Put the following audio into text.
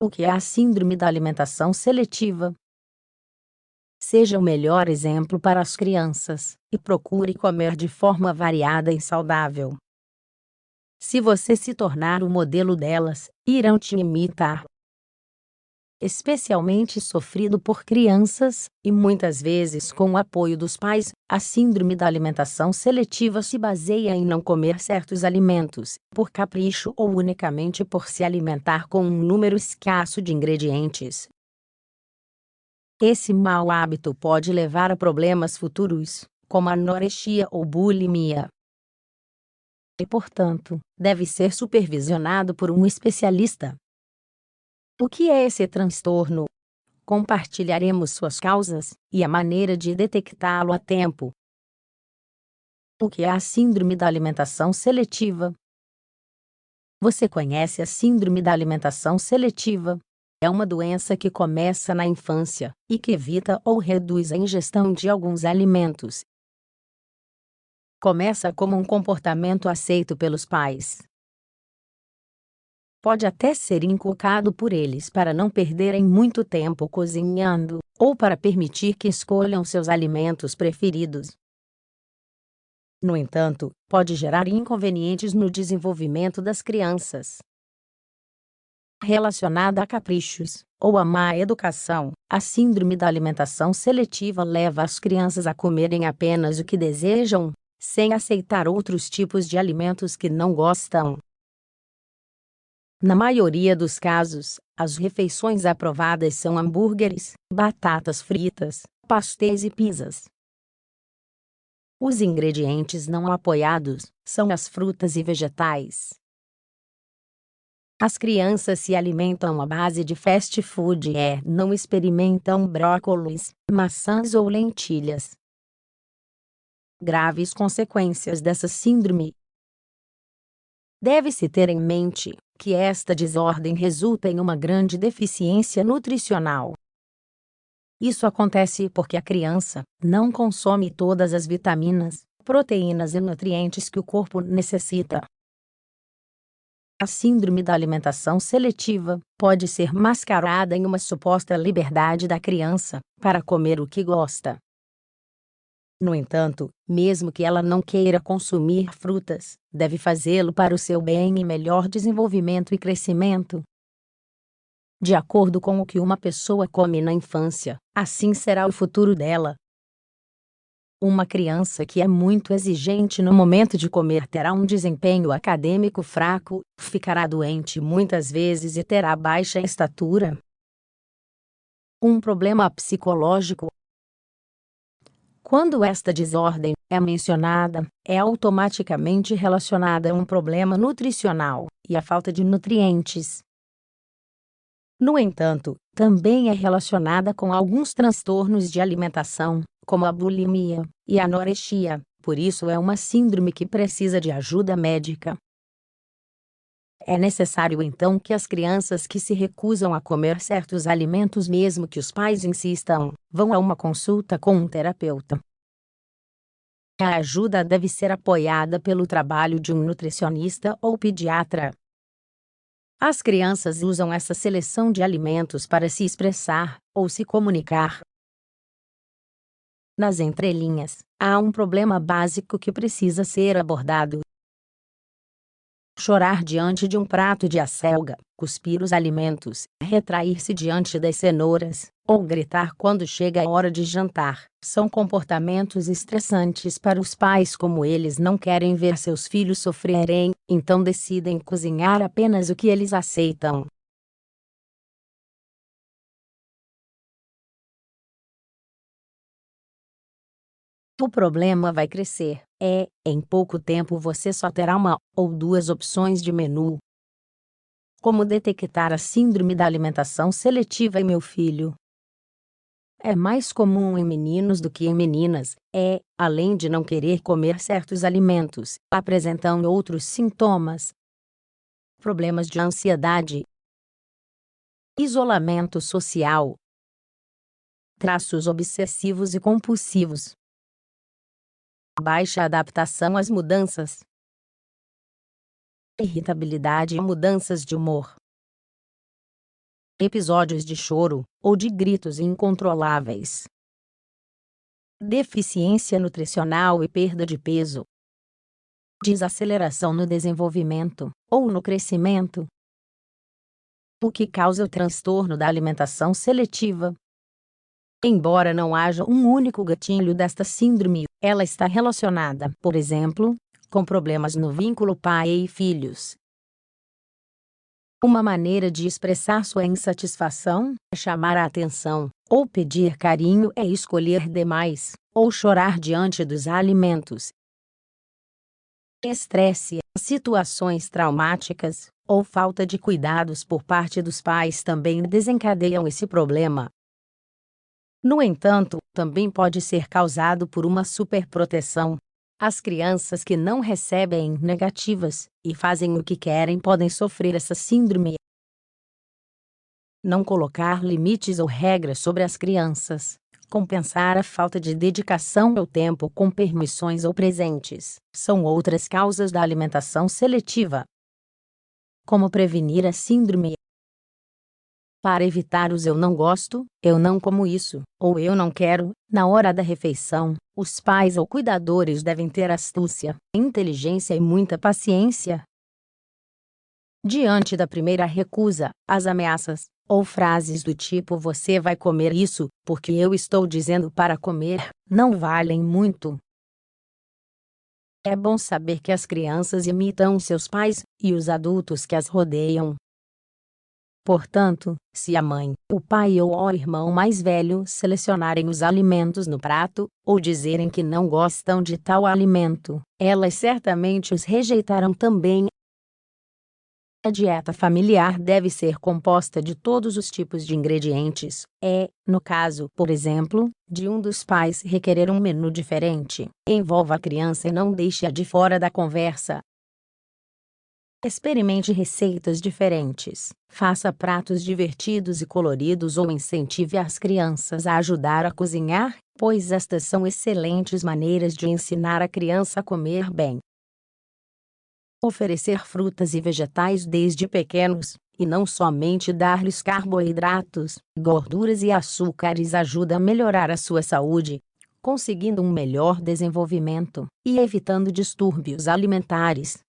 O que é a síndrome da alimentação seletiva? Seja o melhor exemplo para as crianças e procure comer de forma variada e saudável. Se você se tornar o modelo delas, irão te imitar. Especialmente sofrido por crianças, e muitas vezes com o apoio dos pais, a síndrome da alimentação seletiva se baseia em não comer certos alimentos, por capricho ou unicamente por se alimentar com um número escasso de ingredientes. Esse mau hábito pode levar a problemas futuros, como anorexia ou bulimia. E, portanto, deve ser supervisionado por um especialista. O que é esse transtorno? Compartilharemos suas causas e a maneira de detectá-lo a tempo. O que é a síndrome da alimentação seletiva? Você conhece a síndrome da alimentação seletiva? É uma doença que começa na infância e que evita ou reduz a ingestão de alguns alimentos. Começa como um comportamento aceito pelos pais. Pode até ser inculcado por eles para não perderem muito tempo cozinhando, ou para permitir que escolham seus alimentos preferidos. No entanto, pode gerar inconvenientes no desenvolvimento das crianças. Relacionada a caprichos ou a má educação, a síndrome da alimentação seletiva leva as crianças a comerem apenas o que desejam, sem aceitar outros tipos de alimentos que não gostam. Na maioria dos casos, as refeições aprovadas são hambúrgueres, batatas fritas, pastéis e pizzas. Os ingredientes não apoiados são as frutas e vegetais. As crianças se alimentam à base de fast food e não experimentam brócolis, maçãs ou lentilhas. Graves consequências dessa síndrome. Deve-se ter em mente que esta desordem resulta em uma grande deficiência nutricional. Isso acontece porque a criança não consome todas as vitaminas, proteínas e nutrientes que o corpo necessita. A síndrome da alimentação seletiva pode ser mascarada em uma suposta liberdade da criança para comer o que gosta. No entanto, mesmo que ela não queira consumir frutas, deve fazê-lo para o seu bem e melhor desenvolvimento e crescimento. De acordo com o que uma pessoa come na infância, assim será o futuro dela. Uma criança que é muito exigente no momento de comer terá um desempenho acadêmico fraco, ficará doente muitas vezes e terá baixa estatura. Um problema psicológico. Quando esta desordem é mencionada, é automaticamente relacionada a um problema nutricional e a falta de nutrientes. No entanto, também é relacionada com alguns transtornos de alimentação, como a bulimia e a anorexia, por isso é uma síndrome que precisa de ajuda médica. É necessário então que as crianças que se recusam a comer certos alimentos, mesmo que os pais insistam, vão a uma consulta com um terapeuta. A ajuda deve ser apoiada pelo trabalho de um nutricionista ou pediatra. As crianças usam essa seleção de alimentos para se expressar ou se comunicar. Nas entrelinhas, há um problema básico que precisa ser abordado. Chorar diante de um prato de acelga, cuspir os alimentos, retrair-se diante das cenouras, ou gritar quando chega a hora de jantar, são comportamentos estressantes para os pais. Como eles não querem ver seus filhos sofrerem, então decidem cozinhar apenas o que eles aceitam. O problema vai crescer. Em pouco tempo você só terá uma ou duas opções de menu. Como detectar a síndrome da alimentação seletiva em meu filho? É mais comum em meninos do que em meninas. Além de não querer comer certos alimentos, apresentam outros sintomas. Problemas de ansiedade, isolamento social, traços obsessivos e compulsivos, baixa adaptação às mudanças, irritabilidade e mudanças de humor. episódios de choro ou de gritos incontroláveis, deficiência nutricional e perda de peso, desaceleração no desenvolvimento ou no crescimento. O que causa o transtorno da alimentação seletiva? Embora não haja um único gatilho desta síndrome, ela está relacionada, por exemplo, com problemas no vínculo pai e filhos. Uma maneira de expressar sua insatisfação é chamar a atenção, ou pedir carinho é escolher demais, ou chorar diante dos alimentos. Estresse, situações traumáticas, ou falta de cuidados por parte dos pais também desencadeiam esse problema. No entanto, também pode ser causado por uma superproteção. As crianças que não recebem negativas e fazem o que querem podem sofrer essa síndrome. Não colocar limites ou regras sobre as crianças. Compensar a falta de dedicação ao tempo com permissões ou presentes são outras causas da alimentação seletiva. Como prevenir a síndrome? Para evitar os eu não gosto, eu não como isso, ou eu não quero, na hora da refeição, os pais ou cuidadores devem ter astúcia, inteligência e muita paciência. Diante da primeira recusa, as ameaças, ou frases do tipo "você vai comer isso, porque eu estou dizendo para comer", não valem muito. É bom saber que as crianças imitam seus pais e os adultos que as rodeiam. Portanto, se a mãe, o pai ou o irmão mais velho selecionarem os alimentos no prato, ou dizerem que não gostam de tal alimento, elas certamente os rejeitarão também. A dieta familiar deve ser composta de todos os tipos de ingredientes. No caso, por exemplo, de um dos pais requerer um menu diferente, envolva a criança e não deixe-a de fora da conversa. Experimente receitas diferentes, faça pratos divertidos e coloridos ou incentive as crianças a ajudar a cozinhar, pois estas são excelentes maneiras de ensinar a criança a comer bem. Oferecer frutas e vegetais desde pequenos, e não somente dar-lhes carboidratos, gorduras e açúcares ajuda a melhorar a sua saúde, conseguindo um melhor desenvolvimento e evitando distúrbios alimentares.